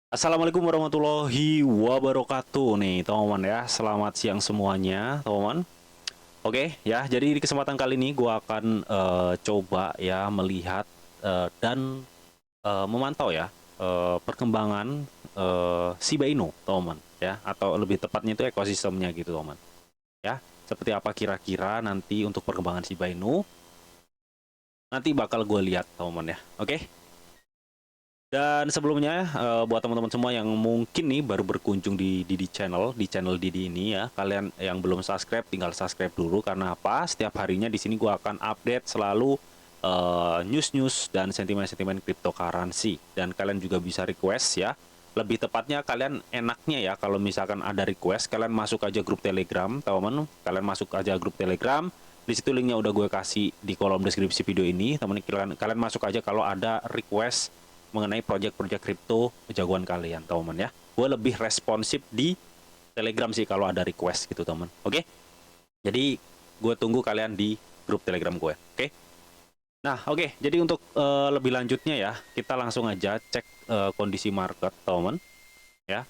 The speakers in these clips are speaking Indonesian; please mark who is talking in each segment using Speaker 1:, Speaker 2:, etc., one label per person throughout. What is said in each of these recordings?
Speaker 1: Assalamualaikum warahmatullahi wabarakatuh nih teman-teman ya. Selamat siang semuanya teman-teman. Oke ya, jadi di kesempatan kali ini gua akan coba ya melihat dan memantau ya perkembangan Shiba Inu teman-teman ya, atau lebih tepatnya itu ekosistemnya gitu teman-teman ya. Seperti apa kira-kira nanti untuk perkembangan Shiba Inu nanti bakal gue lihat teman-teman ya. Oke. Dan sebelumnya, buat teman-teman semua yang mungkin nih baru berkunjung di channel Didi ini ya, kalian yang belum subscribe tinggal subscribe dulu. Karena apa? Setiap harinya di sini gua akan update selalu news-news dan sentimen-sentimen cryptocurrency. Dan kalian juga bisa request ya. Lebih tepatnya kalian enaknya ya kalau misalkan ada request, kalian masuk aja grup Telegram, teman-teman. Kalian masuk aja grup Telegram. Di situ linknya udah gue kasih di kolom deskripsi video ini, teman-teman. Kalian masuk aja kalau ada request mengenai project-project kripto jagoan kalian, teman-teman ya. Gue lebih responsif di Telegram sih kalau ada request gitu, teman. Oke? Jadi gue tunggu kalian di grup Telegram gue. Oke? Nah, oke. Jadi untuk lebih lanjutnya ya, kita langsung aja cek kondisi market, teman. Ya.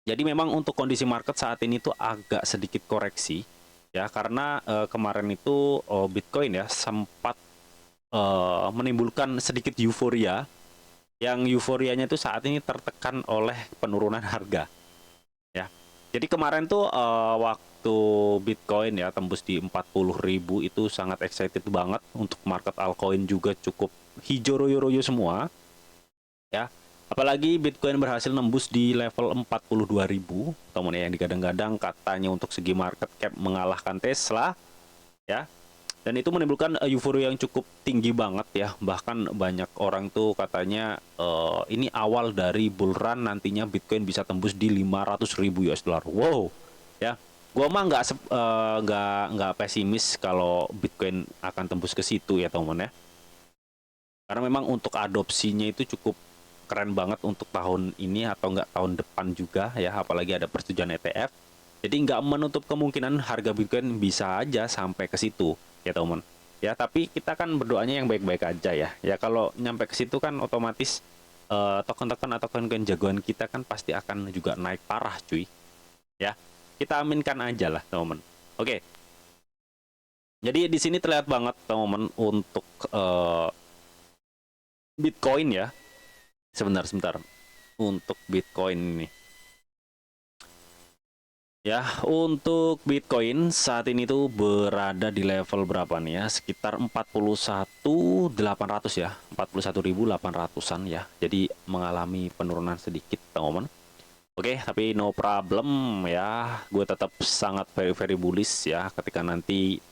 Speaker 1: Jadi memang untuk kondisi market saat ini tuh agak sedikit koreksi ya, karena kemarin itu Bitcoin ya sempat menimbulkan sedikit euforia, yang euforianya itu saat ini tertekan oleh penurunan harga ya. Jadi kemarin tuh waktu Bitcoin ya tembus di 40.000 itu sangat excited banget, untuk market altcoin juga cukup hijau royo-royo semua ya. Apalagi Bitcoin berhasil nembus di level 42.000, teman yang digadang-gadang katanya untuk segi market cap mengalahkan Tesla ya. Dan itu menimbulkan euforia yang cukup tinggi banget ya. Bahkan banyak orang tuh katanya ini awal dari bull run, nantinya Bitcoin bisa tembus di 500.000 US dollar. Wow, ya. Gua mah nggak pesimis kalau Bitcoin akan tembus ke situ ya teman-teman ya. Karena memang untuk adopsinya itu cukup keren banget untuk tahun ini atau nggak tahun depan juga ya. Apalagi ada persetujuan ETF. Jadi nggak menutup kemungkinan harga Bitcoin bisa aja sampai ke situ ya teman. Ya tapi kita kan berdoanya yang baik-baik aja ya. Ya kalau nyampe ke situ kan otomatis token-token atau token jagoan kita kan pasti akan juga naik parah cuy. Ya kita aminkan aja lah teman. Oke. Jadi di sini terlihat banget teman untuk Bitcoin ya. Sebentar untuk Bitcoin ini. Ya, untuk Bitcoin saat ini tuh berada di level berapa nih ya? Sekitar 41.800 ya. 41.800-an ya. Jadi mengalami penurunan sedikit, teman-teman. Oke, tapi no problem ya. Gue tetap sangat very bullish ya ketika nanti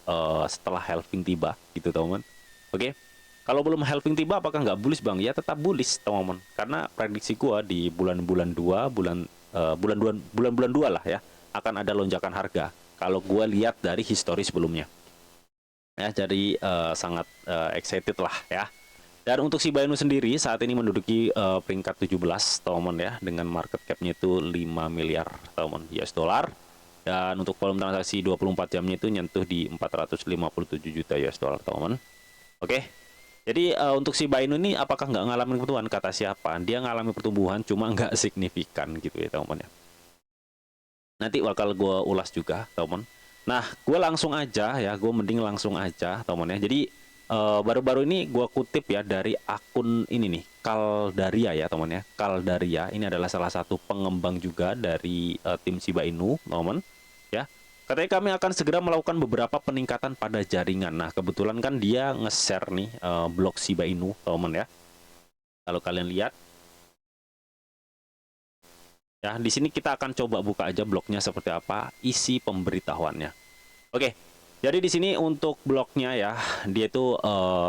Speaker 1: setelah halving tiba gitu, teman-teman. Oke. Kalau belum halving tiba apakah nggak bullish, Bang? Ya tetap bullish, teman-teman. Karena prediksi gue di bulan-bulan 2, bulan-bulan 2 lah ya, akan ada lonjakan harga. Kalau gue lihat dari histori sebelumnya. Ya, jadi sangat excited lah ya. Dan untuk Shiba Inu sendiri saat ini menduduki peringkat 17, teman-teman ya, dengan market cap-nya itu 5 miliar teman US dollar. Dan untuk volume transaksi 24 jamnya itu nyentuh di 457 juta US dollar, teman-teman. Oke. Jadi untuk Shiba Inu ini apakah nggak ngalamin pertumbuhan? Kata siapa? Dia ngalami pertumbuhan, cuma nggak signifikan gitu ya teman-teman ya. Nanti bakal gue ulas juga teman. Nah, gue langsung aja ya, gue mending langsung aja teman ya. Jadi baru-baru ini gue kutip ya dari akun ini nih, Caldaria ya teman ya. Caldaria ini adalah salah satu pengembang juga dari tim Shiba Inu teman ya. Katanya kami akan segera melakukan beberapa peningkatan pada jaringan. Nah, kebetulan kan dia nge-share nih blog Shiba Inu teman ya. Kalau kalian lihat ya, di sini kita akan coba buka aja blognya seperti apa isi pemberitahuannya. Oke, jadi di sini untuk blognya ya, dia itu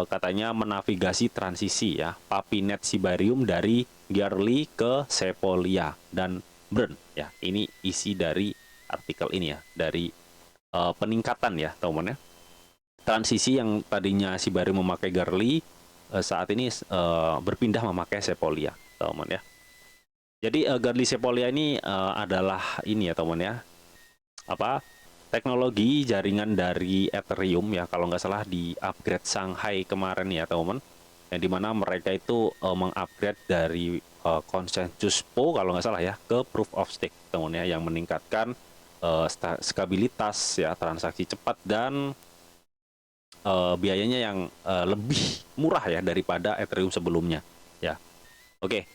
Speaker 1: katanya menavigasi transisi ya, Papinet Shibarium dari Girly ke Sepolia dan Burn ya. Ini isi dari artikel ini ya, dari peningkatan ya, teman-teman ya. Transisi yang tadinya Shibarium memakai Girly saat ini berpindah memakai Sepolia, teman-teman ya. Jadi Girly Sepolia ini adalah ini ya, teman ya, apa, teknologi jaringan dari Ethereum ya, kalau nggak salah di upgrade Shanghai kemarin ya teman. yang dimana mereka itu mengupgrade dari konsensus Po kalau nggak salah ya ke proof of stake, teman ya, yang meningkatkan stabilitas ya, transaksi cepat dan biayanya yang lebih murah ya daripada Ethereum sebelumnya ya. Oke.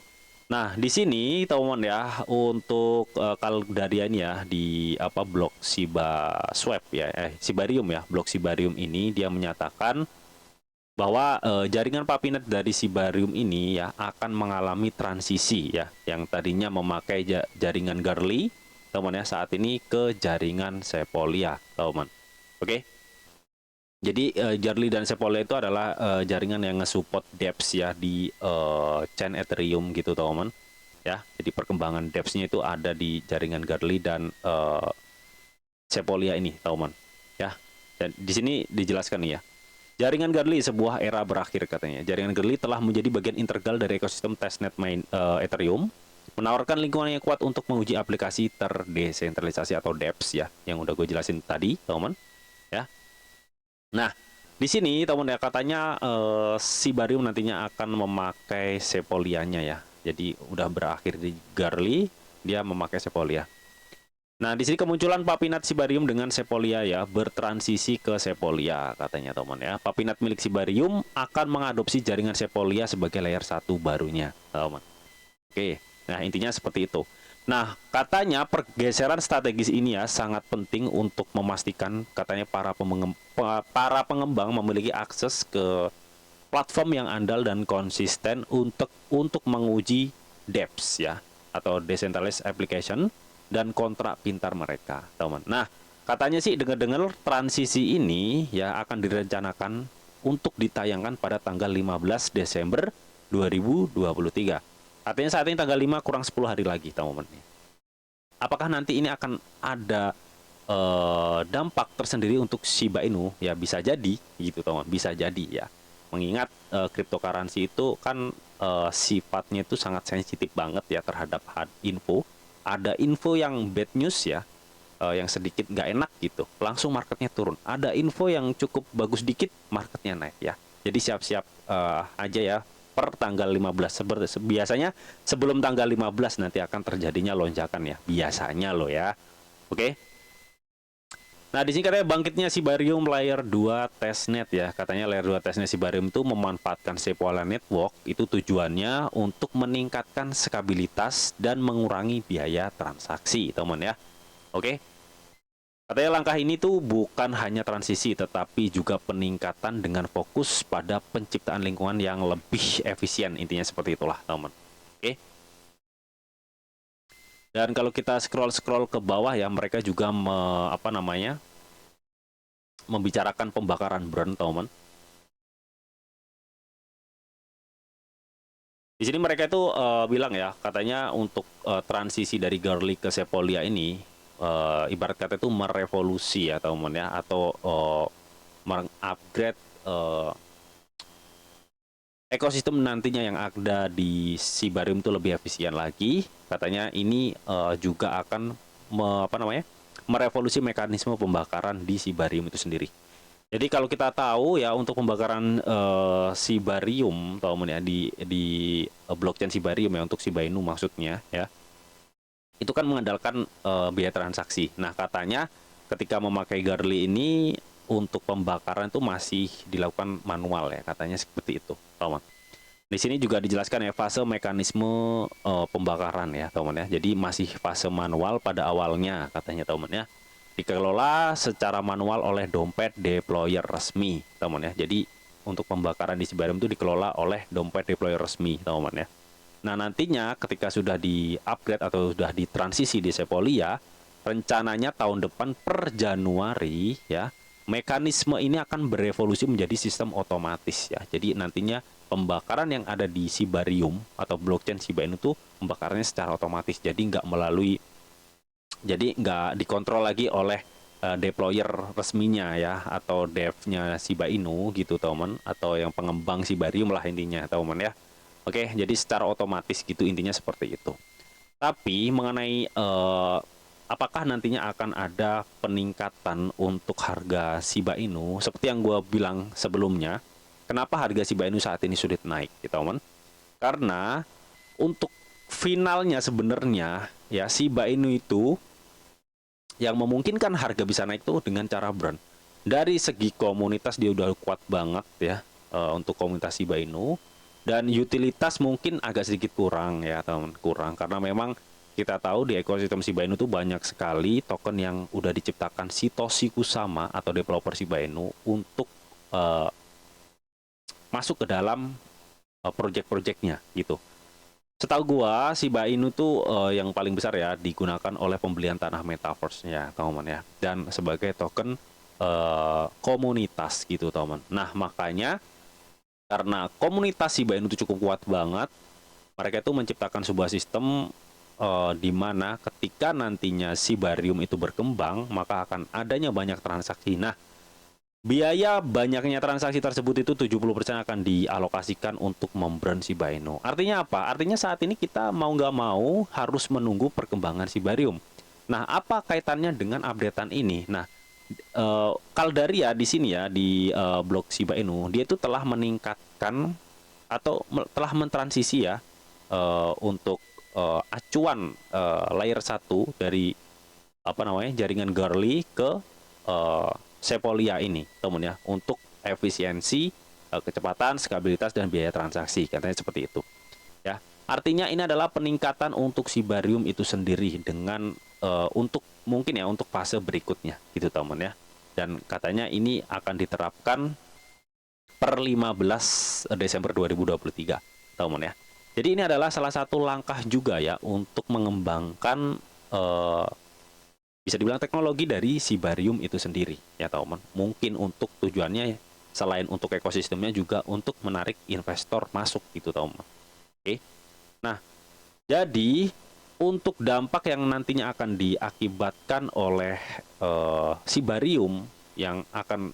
Speaker 1: Nah, di sini teman-teman ya, untuk Caldarian ya di apa blok Shiba Swap ya, Shibarium ya, blok Shibarium ini dia menyatakan bahwa jaringan Papinet dari Shibarium ini ya akan mengalami transisi ya, yang tadinya memakai jaringan Garli, teman ya, saat ini ke jaringan Sepolia, teman. Oke. Jadi Jarly dan Sepolia itu adalah jaringan yang nge-support dApps ya di chain Ethereum gitu teman-teman ya. Jadi perkembangan dApps-nya itu ada di jaringan Garly dan Sepolia ini teman-teman ya. Dan di sini dijelaskan nih ya. Jaringan Garly sebuah era berakhir katanya. Jaringan Garly telah menjadi bagian integral dari ekosistem testnet Ethereum, menawarkan lingkungan yang kuat untuk menguji aplikasi terdesentralisasi atau dApps ya, yang udah gue jelasin tadi teman-teman ya. Nah, di sini teman ya, katanya Shibarium nantinya akan memakai Sepolianya ya. Jadi udah berakhir di Garly, dia memakai Sepolia. Nah, di sini kemunculan Papinat Shibarium dengan Sepolia ya bertransisi ke Sepolia katanya teman ya. Papinat milik Shibarium akan mengadopsi jaringan Sepolia sebagai layer 1 barunya, teman. Oke. Nah, intinya seperti itu. Nah, katanya pergeseran strategis ini ya sangat penting untuk memastikan katanya para pengembang memiliki akses ke platform yang andal dan konsisten untuk menguji dApps ya, atau decentralized application, dan kontrak pintar mereka, teman. Nah, katanya sih dengar-dengar transisi ini ya akan direncanakan untuk ditayangkan pada tanggal 15 Desember 2023. Artinya saat ini tanggal 5 kurang 10 hari lagi, teman-teman. Apakah nanti ini akan ada dampak tersendiri untuk Shiba Inu? Ya bisa jadi gitu, teman. Bisa jadi ya. Mengingat cryptocurrency itu kan sifatnya itu sangat sensitif banget ya terhadap info. Ada info yang bad news ya, yang sedikit nggak enak gitu, langsung marketnya turun. Ada info yang cukup bagus dikit, marketnya naik ya. Jadi siap-siap aja ya per tanggal 15. Biasanya sebelum tanggal 15 nanti akan terjadinya lonjakan ya. Biasanya loh ya. Oke. Nah, di sini katanya bangkitnya Shibarium Layer 2 testnet ya. Katanya Layer 2 testnet Shibarium itu memanfaatkan Sepolia Network, itu tujuannya untuk meningkatkan stabilitas dan mengurangi biaya transaksi, teman ya. Oke. Katanya langkah ini tuh bukan hanya transisi, tetapi juga peningkatan dengan fokus pada penciptaan lingkungan yang lebih efisien. Intinya seperti itulah, teman. Oke. Dan kalau kita scroll ke bawah ya, mereka juga membicarakan pembakaran burn, teman. Di sini mereka itu bilang ya, katanya untuk transisi dari Garlic ke Sepolia ini ibarat kata itu merevolusi ya, teman ya, atau mengupgrade ekosistem nantinya yang ada di Shibarium itu lebih efisien lagi. Katanya ini juga akan merevolusi mekanisme pembakaran di Shibarium itu sendiri. Jadi kalau kita tahu ya, untuk pembakaran Shibarium, teman ya, di blockchain Shibarium ya, untuk Shiba Inu maksudnya ya, itu kan mengandalkan biaya transaksi. Nah, katanya ketika memakai Garly ini untuk pembakaran itu masih dilakukan manual ya, katanya seperti itu, teman. Di sini juga dijelaskan ya fase mekanisme pembakaran ya, teman ya. Jadi masih fase manual pada awalnya katanya, teman ya. Dikelola secara manual oleh dompet deployer resmi, teman ya. Jadi untuk pembakaran di Shibarium itu dikelola oleh dompet deployer resmi, teman ya. Nah, nantinya ketika sudah di-upgrade atau sudah ditransisi di Sepolia, rencananya tahun depan per Januari ya, mekanisme ini akan berevolusi menjadi sistem otomatis ya. Jadi nantinya pembakaran yang ada di Shibarium atau blockchain Shiba Inu itu pembakarannya secara otomatis. Jadi nggak dikontrol lagi oleh deployer resminya ya, atau dev-nya Shiba Inu gitu, teman, atau yang pengembang Shibarium lah intinya, teman ya. Oke, jadi secara otomatis gitu, intinya seperti itu. Tapi mengenai apakah nantinya akan ada peningkatan untuk harga Shiba Inu, seperti yang gue bilang sebelumnya, kenapa harga Shiba Inu saat ini sulit naik, gitu, teman? Karena untuk finalnya sebenarnya ya Shiba Inu itu yang memungkinkan harga bisa naik tuh dengan cara burn. Dari segi komunitas dia udah kuat banget ya, untuk komunitas Shiba Inu, dan utilitas mungkin agak sedikit kurang ya teman, kurang karena memang kita tahu di ekosistem Shiba Inu tuh banyak sekali token yang udah diciptakan Satoshi Kusama atau developer Shiba Inu untuk masuk ke dalam project-projectnya gitu. Setahu gua Shiba Inu tuh yang paling besar ya digunakan oleh pembelian tanah metaverse ya teman-teman ya, dan sebagai token komunitas gitu teman. Nah makanya karena komunitas Shiba Inu itu cukup kuat banget, mereka itu menciptakan sebuah sistem di mana ketika nantinya Shibarium itu berkembang maka akan adanya banyak transaksi. Nah biaya banyaknya transaksi tersebut itu 70% akan dialokasikan untuk membrand Shiba Inu. Artinya apa? Artinya saat ini kita mau nggak mau harus menunggu perkembangan Shibarium. Nah, apa kaitannya dengan updatean ini? Nah, Caldaria di sini ya, di blok Shiba Inu, dia itu telah meningkatkan atau telah mentransisi ya untuk acuan layer 1 dari apa namanya jaringan Garli ke Sepolia ini, teman ya, untuk efisiensi, kecepatan, stabilitas dan biaya transaksi, katanya seperti itu. Ya, artinya ini adalah peningkatan untuk Shibarium itu sendiri dengan untuk mungkin ya untuk fase berikutnya, gitu teman ya. Dan katanya ini akan diterapkan per 15 Desember 2023, teman ya. Jadi ini adalah salah satu langkah juga ya untuk mengembangkan bisa dibilang teknologi dari Shibarium itu sendiri ya teman. Mungkin untuk tujuannya selain untuk ekosistemnya juga untuk menarik investor masuk gitu teman. Oke. Nah, jadi untuk dampak yang nantinya akan diakibatkan oleh Shibarium yang akan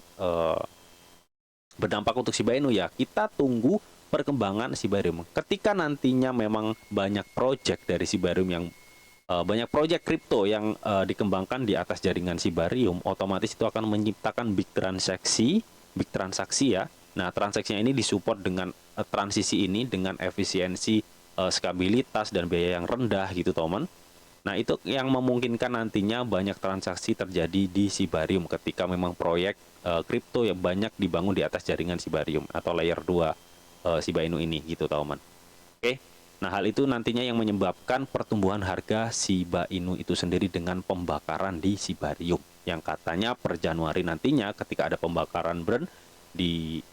Speaker 1: berdampak untuk Shiba Inu ya, kita tunggu perkembangan Shibarium. Ketika nantinya memang banyak project dari Shibarium yang banyak proyek kripto yang dikembangkan di atas jaringan Shibarium, otomatis itu akan menciptakan big transaksi ya. Nah, transaksinya ini disupport dengan transisi ini dengan efisiensi, stabilitas dan biaya yang rendah gitu, teman. Nah, itu yang memungkinkan nantinya banyak transaksi terjadi di Shibarium ketika memang proyek kripto yang banyak dibangun di atas jaringan Shibarium atau layer 2 Shiba Inu ini gitu, teman. Oke. Nah, hal itu nantinya yang menyebabkan pertumbuhan harga Shiba Inu itu sendiri dengan pembakaran di Shibarium. Yang katanya per Januari nantinya ketika ada pembakaran burn di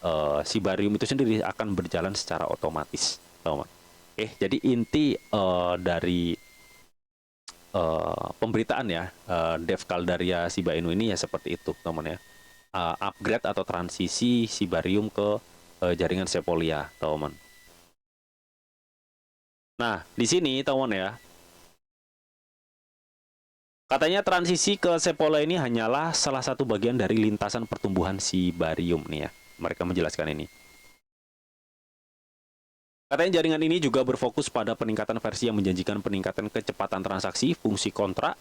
Speaker 1: Shibarium itu sendiri akan berjalan secara otomatis, teman. Oke, jadi inti dari pemberitaan ya Dev Caldaria Shiba Inu ini ya seperti itu, teman ya. Upgrade atau transisi Shibarium ke jaringan Sepolia, teman. Nah, di sini teman ya, katanya transisi ke Sepolia ini hanyalah salah satu bagian dari lintasan pertumbuhan Shibarium nih ya. Mereka menjelaskan ini. Katanya jaringan ini juga berfokus pada peningkatan versi yang menjanjikan peningkatan kecepatan transaksi, fungsi kontrak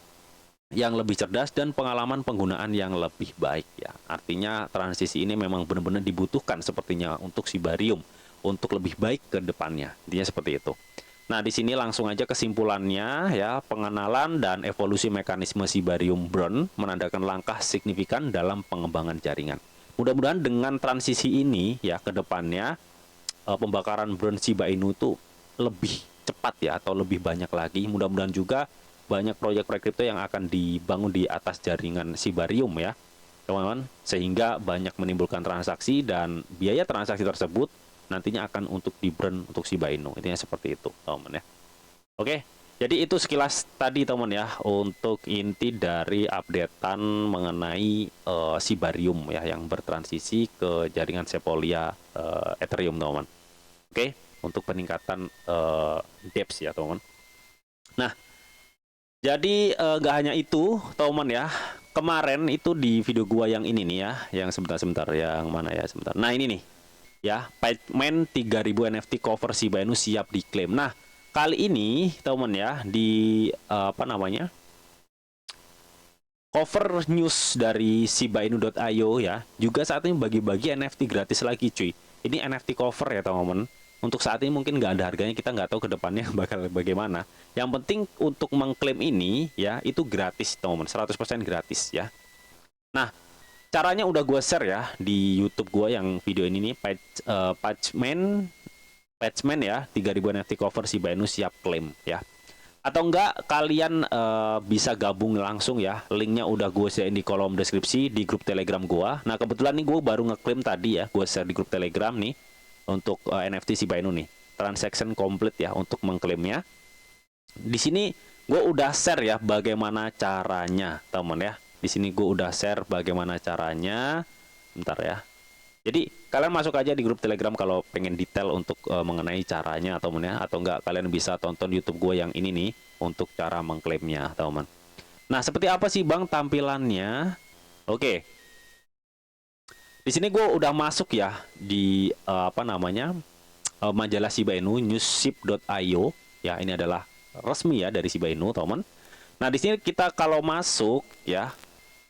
Speaker 1: yang lebih cerdas, dan pengalaman penggunaan yang lebih baik ya. Artinya transisi ini memang benar-benar dibutuhkan sepertinya untuk Shibarium untuk lebih baik ke depannya. Intinya seperti itu. Nah, di sini langsung aja kesimpulannya ya, pengenalan dan evolusi mekanisme Shibarium burn menandakan langkah signifikan dalam pengembangan jaringan. Mudah-mudahan dengan transisi ini ya ke depannya pembakaran burn Shiba Inu itu lebih cepat ya atau lebih banyak lagi. Mudah-mudahan juga banyak proyek-proyek kripto yang akan dibangun di atas jaringan Shibarium ya, teman-teman, sehingga banyak menimbulkan transaksi dan biaya transaksi tersebut nantinya akan untuk di-burn untuk Shiba Inu. Intinya seperti itu, teman ya. Oke, jadi itu sekilas tadi, teman ya, untuk inti dari updatean mengenai Shibarium ya yang bertransisi ke jaringan Sepolia Ethereum, teman. Oke, untuk peningkatan dEPS ya, teman. Nah, jadi nggak hanya itu, teman ya. Kemarin itu di video gua yang ini nih ya, yang sebentar-sebentar, yang mana ya sebentar. Nah, ini nih. Ya, Pacman 3000 NFT cover Shiba Inu siap diklaim. Nah, kali ini teman ya di apa namanya? Cover news dari shibainu.io ya, juga saat ini bagi-bagi NFT gratis lagi, cuy. ini NFT cover ya teman-teman. Untuk saat ini mungkin nggak ada harganya, kita nggak tahu ke depannya bakal bagaimana. Yang penting untuk mengklaim ini ya itu gratis teman-teman, 100% gratis ya. Nah, caranya udah gue share ya di YouTube gue yang video ini nih, Patchman ya, 3000 NFT cover Shiba Inu siap klaim ya. Atau enggak kalian bisa gabung langsung ya, linknya udah gue share di kolom deskripsi di grup Telegram gue. Nah kebetulan nih gue baru ngeklaim tadi ya, gue share di grup Telegram nih untuk NFT Shiba Inu nih, transaction complete ya untuk mengklaimnya. Di sini gue udah share ya bagaimana caranya teman ya. Di sini gue udah share bagaimana caranya. Bentar ya. Jadi kalian masuk aja di grup Telegram kalau pengen detail untuk mengenai caranya teman ya, atau enggak kalian bisa tonton YouTube gue yang ini nih untuk cara mengklaimnya teman. Nah seperti apa sih bang tampilannya? Oke, di sini gue udah masuk ya di majalah Shiba Inu newship.io ya, ini adalah resmi ya dari Shiba Inu teman. Nah di sini kita kalau masuk ya,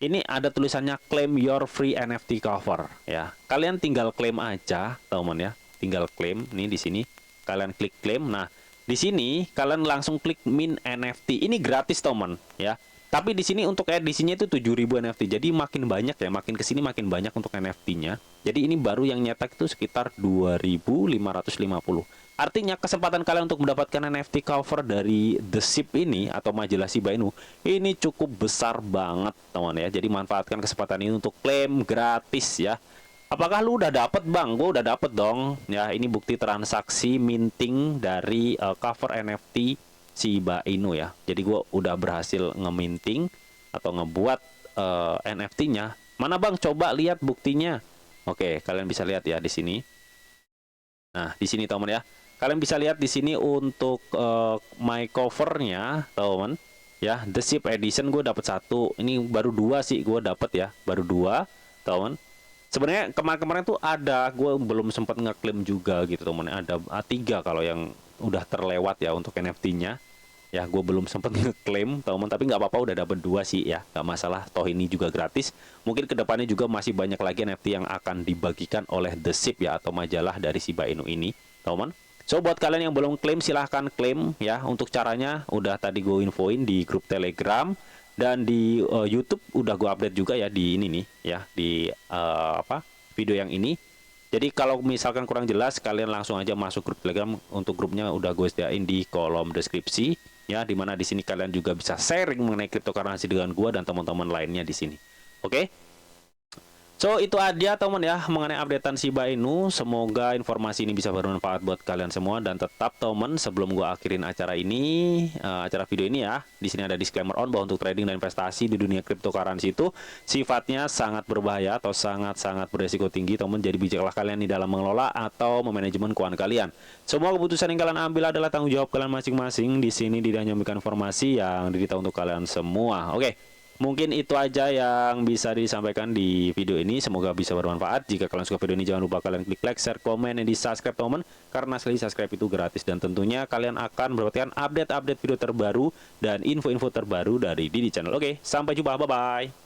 Speaker 1: ini ada tulisannya claim your free NFT cover ya. Kalian tinggal klaim aja, teman ya. Tinggal klaim nih di sini. Kalian klik claim. Nah, di sini kalian langsung klik mint NFT. Ini gratis, teman ya. Tapi di sini untuk edisinya itu 7000 NFT. Jadi makin banyak ya, makin kesini makin banyak untuk NFT-nya. Jadi ini baru yang nyetak itu sekitar 2550. Artinya kesempatan kalian untuk mendapatkan NFT cover dari The Ship ini atau majalah Shiba Inu ini cukup besar banget teman ya. Jadi manfaatkan kesempatan ini untuk klaim gratis ya. Apakah lu udah dapet bang? Gue udah dapet dong ya. Ini bukti transaksi minting dari cover NFT Shiba Inu ya. Jadi gue udah berhasil ngeminting atau ngebuat NFT-nya. Mana bang? Coba lihat buktinya. Oke, kalian bisa lihat ya di sini. Nah, di sini teman ya. Kalian bisa lihat di sini untuk my covernya, teman ya. The Ship Edition gue dapat 1. Ini baru 2 sih gue dapat ya, baru 2, teman. Sebenarnya kemarin-kemarin tuh ada, gue belum sempat ngeklaim juga gitu teman. Ada 3 kalau yang udah terlewat ya untuk NFT-nya. Ya, gue belum sempat ngeklaim, teman. Tapi nggak apa-apa, udah dapat 2 sih ya, nggak masalah. Toh ini juga gratis. Mungkin kedepannya juga masih banyak lagi NFT yang akan dibagikan oleh The Ship ya atau majalah dari Shiba Inu ini, teman. So buat kalian yang belum klaim silahkan klaim ya. Untuk caranya udah tadi gue infoin di grup Telegram dan di YouTube udah gue update juga ya di ini nih ya, di video yang ini. Jadi kalau misalkan kurang jelas kalian langsung aja masuk grup Telegram. Untuk grupnya udah gue sediain di kolom deskripsi ya, dimana di sini kalian juga bisa sharing mengenai cryptocurrency dengan gue dan teman-teman lainnya di sini. Oke? So itu aja teman ya mengenai updatean Shiba Inu. Semoga informasi ini bisa bermanfaat buat kalian semua. Dan tetap teman, sebelum gua akhirin acara ini, acara video ini ya, di sini ada disclaimer on bahwa untuk trading dan investasi di dunia cryptocurrency itu sifatnya sangat berbahaya atau sangat-sangat beresiko tinggi. Teman, jadi bijaklah kalian di dalam mengelola atau memanajemen keuangan kalian. Semua keputusan yang kalian ambil adalah tanggung jawab kalian masing-masing. Di sini tidak hanya memberikan informasi yang diberitahu untuk kalian semua. Oke. Mungkin itu aja yang bisa disampaikan di video ini. Semoga bisa bermanfaat. Jika kalian suka video ini, jangan lupa kalian klik like, share, komen, dan di subscribe teman. Karena sekali subscribe itu gratis. Dan tentunya kalian akan mendapatkan update-update video terbaru dan info-info terbaru dari Didi Channel. Oke, sampai jumpa. Bye-bye.